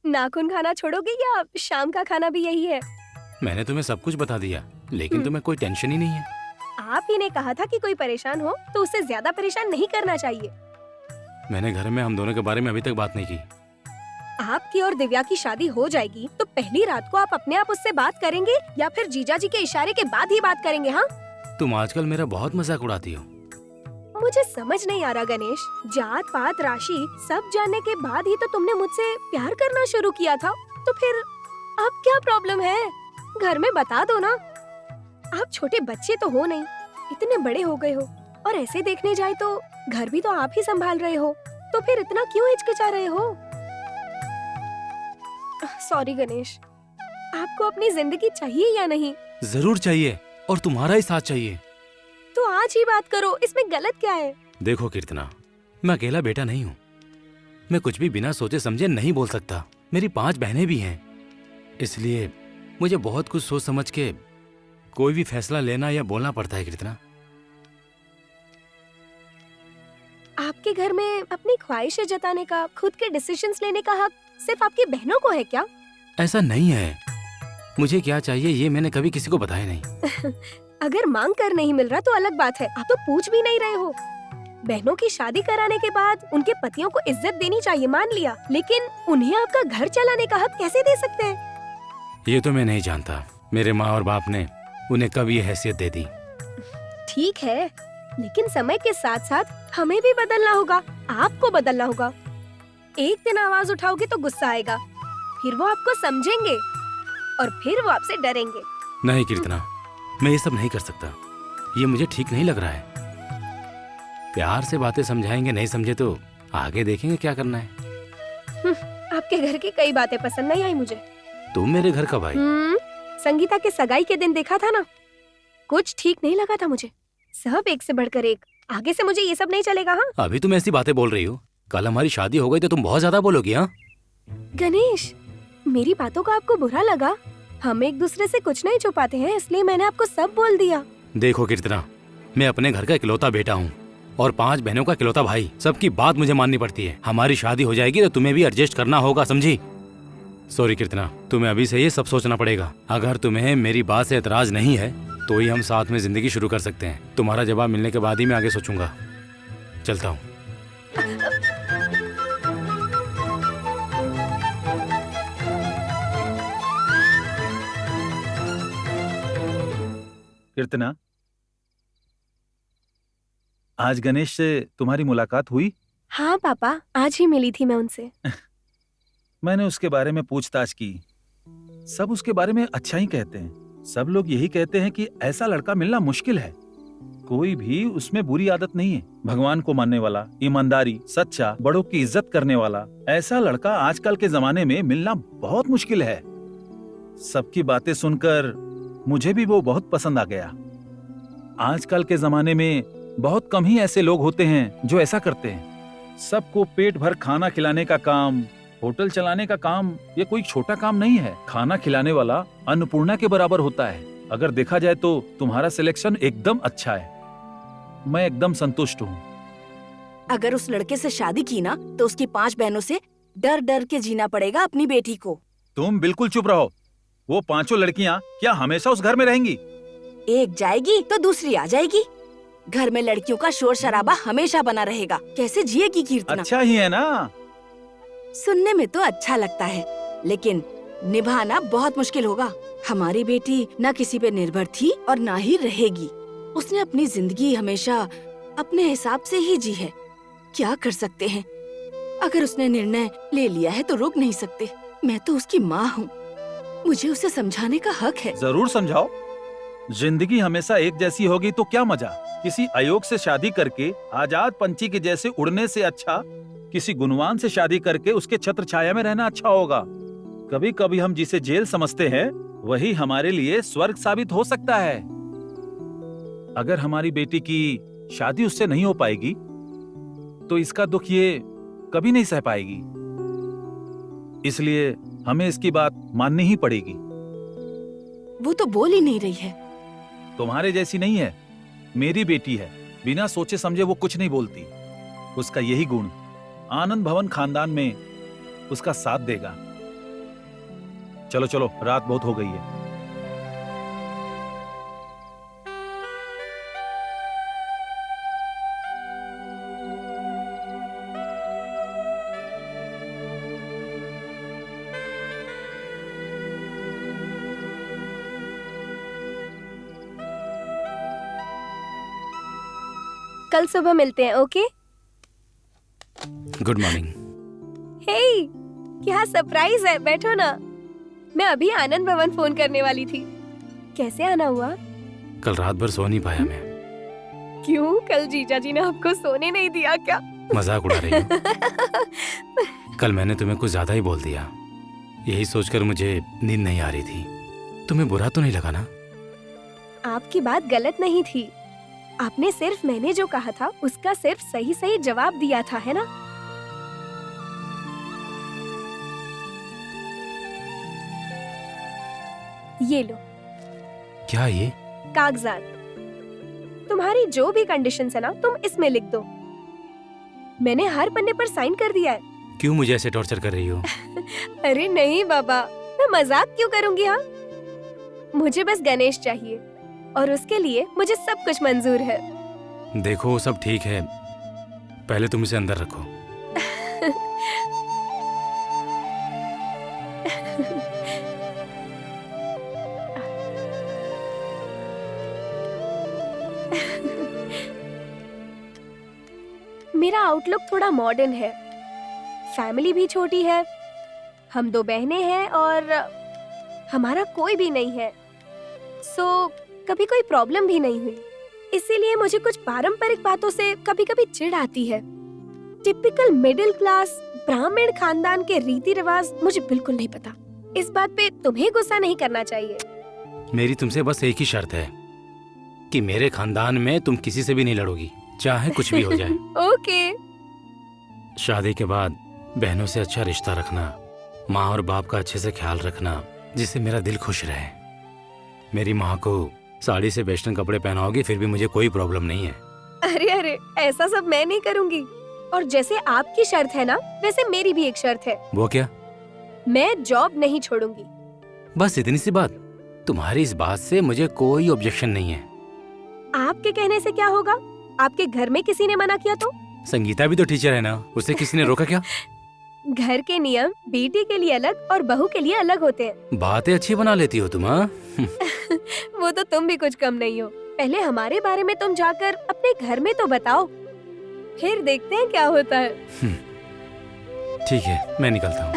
नाखून खाना छोड़ोगे या शाम का खाना भी यही है? मैंने तुम्हें सब कुछ बता दिया, लेकिन तुम्हें कोई टेंशन ही नहीं है। आप ही ने कहा था कि कोई परेशान हो तो उसे ज्यादा परेशान नहीं करना चाहिए। मैंने घर में हम दोनों के बारे में अभी तक बात नहीं की। आपकी और दिव्या की शादी हो जाएगी तो पहली रात को आप अपने आप उससे बात करेंगे या फिर जीजा जी के इशारे के बाद ही बात करेंगे? हाँ, तुम आजकल मेरा बहुत मजाक उड़ाती हो। मुझे समझ नहीं आ रहा गणेश, जात पात राशि सब जानने के बाद ही तो तुमने मुझसे प्यार करना शुरू किया था, तो फिर अब क्या प्रॉब्लम है? घर में बता दो ना। आप छोटे बच्चे तो हो नहीं, इतने बड़े हो गए हो, और ऐसे देखने जाए तो घर भी तो आप ही संभाल रहे हो, तो फिर इतना क्यों हिचकिचा रहे हो? सॉरी गणेश, आपको अपनी जिंदगी चाहिए या नहीं? जरूर चाहिए, और तुम्हारा ही साथ चाहिए। तो आज ही बात करो, इसमें गलत क्या है? देखो कीर्तना, मैं अकेला बेटा नहीं हूँ। मैं कुछ भी बिना सोचे समझे नहीं बोल सकता। मेरी 5 बहनें भी हैं, इसलिए मुझे बहुत कुछ सोच समझ के कोई भी फैसला लेना या बोलना पड़ता है कीर्तना। आपके घर में अपनी ख्वाहिशें जताने का, खुद के डिसीजंस लेने का हक सिर्फ आपकी बहनों को है क्या? ऐसा नहीं है। मुझे क्या चाहिए ये मैंने कभी किसी को बताया नहीं। अगर मांग कर नहीं मिल रहा तो अलग बात है, आप तो पूछ भी नहीं रहे हो। बहनों की शादी कराने के बाद उनके पतियों को इज्जत देनी चाहिए, मान लिया, लेकिन उन्हें आपका घर चलाने का हक कैसे दे सकते हैं? ये तो मैं नहीं जानता। मेरे माँ और बाप ने उन्हें कब ये हैसियत दे दी। ठीक है, लेकिन समय के साथ साथ हमें भी बदलना होगा, आपको बदलना होगा। एक दिन आवाज उठाओगे तो गुस्सा आएगा, फिर वो आपको समझेंगे और फिर वो आपसे डरेंगे। नहीं कीर्तना, मैं ये सब नहीं कर सकता। ये मुझे ठीक नहीं लग रहा है। प्यार से बातें समझाएंगे, नहीं समझे तो आगे देखेंगे क्या करना है। आपके घर की कई बातें पसंद नहीं आई मुझे। तुम मेरे घर कब आई? संगीता के सगाई के दिन देखा था ना, कुछ ठीक नहीं लगा था मुझे। सब एक से बढ़कर एक, आगे से मुझे ये सब नहीं चलेगा। हाँ, अभी तुम ऐसी बातें बोल रही हो, कल हमारी शादी हो गई तो तुम बहुत ज्यादा बोलोगी। हाँ गणेश, मेरी बातों का आपको बुरा लगा? हम एक दूसरे से कुछ नहीं छुपाते हैं, इसलिए मैंने आपको सब बोल दिया। देखो कीर्तना, मैं अपने घर का इकलौता बेटा हूँ और 5 बहनों का इकलौता भाई। सबकी बात मुझे माननी पड़ती है। हमारी शादी हो जाएगी तो तुम्हें भी एडजस्ट करना होगा, समझी? सॉरी कीर्तना, तुम्हें अभी से ये सब सोचना पड़ेगा। अगर तुम्हें मेरी बात से एतराज नहीं है तो ही हम साथ में जिंदगी शुरू कर सकते हैं। तुम्हारा जवाब मिलने के बाद ही मैं आगे सोचूंगा। चलता हूँ। कीर्तना, आज गणेश से तुम्हारी मुलाकात हुई? हाँ पापा, आज ही मिली थी मैं उनसे। मैंने उसके बारे में पूछताछ की। सब उसके बारे में अच्छा ही कहते हैं। सब लोग यही कहते हैं कि ऐसा लड़का मिलना मुश्किल है। कोई भी उसमें बुरी आदत नहीं है। भगवान को मानने वाला, ईमानदारी, सच्चा, बड़ों की इज्जत करने वाला, ऐसा लड़का आजकल के जमाने में मिलना बहुत मुश्किल है। सबकी बातें सुनकर मुझे भी वो बहुत पसंद आ गया। आजकल के जमाने में बहुत कम ही ऐसे लोग होते हैं जो ऐसा करते हैं। सबको पेट भर खाना खिलाने का काम, होटल चलाने का काम, ये कोई छोटा काम नहीं है। खाना खिलाने वाला अन्नपूर्णा के बराबर होता है। अगर देखा जाए तो तुम्हारा सिलेक्शन एकदम अच्छा है। मैं एकदम संतुष्ट हूँ। अगर उस लड़के से शादी की ना तो उसकी 5 बहनों से डर डर के जीना पड़ेगा अपनी बेटी को। तुम बिल्कुल चुप रहो। वो 5 लड़कियाँ क्या हमेशा उस घर में रहेंगी? एक जाएगी तो दूसरी आ जाएगी। घर में लड़कियों का शोर शराबा हमेशा बना रहेगा। कैसे जिएगी कीर्तना? अच्छा ही है ना। सुनने में तो अच्छा लगता है, लेकिन निभाना बहुत मुश्किल होगा। हमारी बेटी न किसी पे निर्भर थी और ना ही रहेगी। उसने अपनी जिंदगी हमेशा अपने हिसाब से ही जी है। क्या कर सकते हैं? अगर उसने निर्णय ले लिया है तो रोक नहीं सकते। मैं तो उसकी माँ हूँ, मुझे उसे समझाने का हक है। जरूर समझाओ। जिंदगी हमेशा एक जैसी होगी तो क्या मजा। किसी अयोग से शादी करके आजाद पंछी के जैसे उड़ने से अच्छा किसी गुणवान से शादी करके उसके छत्र छाया में रहना अच्छा होगा। कभी कभी हम जिसे जेल समझते हैं वही हमारे लिए स्वर्ग साबित हो सकता है। अगर हमारी बेटी की शादी उससे नहीं हो पाएगी तो इसका दुख ये कभी नहीं सह पाएगी। इसलिए हमें इसकी बात माननी ही पड़ेगी। वो तो बोल ही नहीं रही है। तुम्हारे जैसी नहीं है, मेरी बेटी है। बिना सोचे समझे वो कुछ नहीं बोलती। उसका यही गुण आनंद भवन खानदान में उसका साथ देगा। चलो चलो, रात बहुत हो गई है। कल सुबह मिलते हैं, ओके? Good morning. हे, क्या सरप्राइज है, बैठो ना। मैं अभी आनंद भवन फोन करने वाली थी। कैसे आना हुआ? कल रात भर सो नहीं पाया मैं। क्यों, कल जीजा जी ने आपको सोने नहीं दिया क्या? मजाक उड़ा रही हो? कल मैंने तुम्हें कुछ ज्यादा ही बोल दिया। यही सोचकर मुझे नींद नहीं आ रही थी। तुम्हें बुरा तो नहीं लगा ना? आपकी बात गलत नहीं थी। आपने सिर्फ मैंने जो कहा था उसका सिर्फ सही सही जवाब दिया था, है ना? ये लो। क्या ये? कागजात। तुम्हारी जो भी कंडीशंस है ना, तुम इसमें लिख दो। मैंने हर पन्ने पर साइन कर दिया है। क्यों मुझे ऐसे टॉर्चर कर रही हो? अरे नहीं बाबा, मैं मजाक क्यों करूंगी? हाँ, मुझे बस गणेश चाहिए और उसके लिए मुझे सब कुछ मंजूर है। देखो सब ठीक है, पहले तुम इसे अंदर रखो। मेरा आउटलुक थोड़ा मॉडर्न है। फैमिली भी छोटी है। हम 2 बहनें हैं और हमारा कोई भी नहीं है। सो कभी कोई प्रॉब्लम भी नहीं हुई। इसीलिए मुझे कुछ पारंपरिक बातों से कभी कभी चिढ़ आती है। टिपिकल मिडिल क्लास ब्राह्मण खानदान के रीति रिवाज मुझे बिल्कुल नहीं पता। इस बात पे तुम्हें गुस्सा नहीं करना चाहिए। मेरी तुमसे बस एक ही शर्त है कि मेरे खानदान में तुम किसी से भी नहीं लड़ोगी, चाहे कुछ भी हो जाए। ओके। शादी के बाद बहनों से अच्छा रिश्ता रखना, माँ और बाप का अच्छे से ख्याल रखना, जिससे मेरा दिल खुश रहे। मेरी माँ को साड़ी से वेस्टर्न कपड़े पहनाओगी फिर भी मुझे कोई प्रॉब्लम नहीं है। अरे अरे, ऐसा सब मैं नहीं करूँगी। और जैसे आपकी शर्त है ना, वैसे मेरी भी एक शर्त है। वो क्या? मैं जॉब नहीं छोड़ूंगी। बस इतनी सी बात? तुम्हारी इस बात से मुझे कोई ऑब्जेक्शन नहीं है। आपके कहने से क्या होगा? आपके घर में किसी ने मना किया तो? संगीता भी तो टीचर है ना, उसे किसी ने रोका क्या? घर के नियम बेटी के लिए अलग और बहू के लिए अलग होते हैं। बातें अच्छी बना लेती हो तुम। हाँ, वो तो तुम भी कुछ कम नहीं हो। पहले हमारे बारे में तुम जाकर अपने घर में तो बताओ, फिर देखते हैं क्या होता है। ठीक है, मैं निकलता हूँ।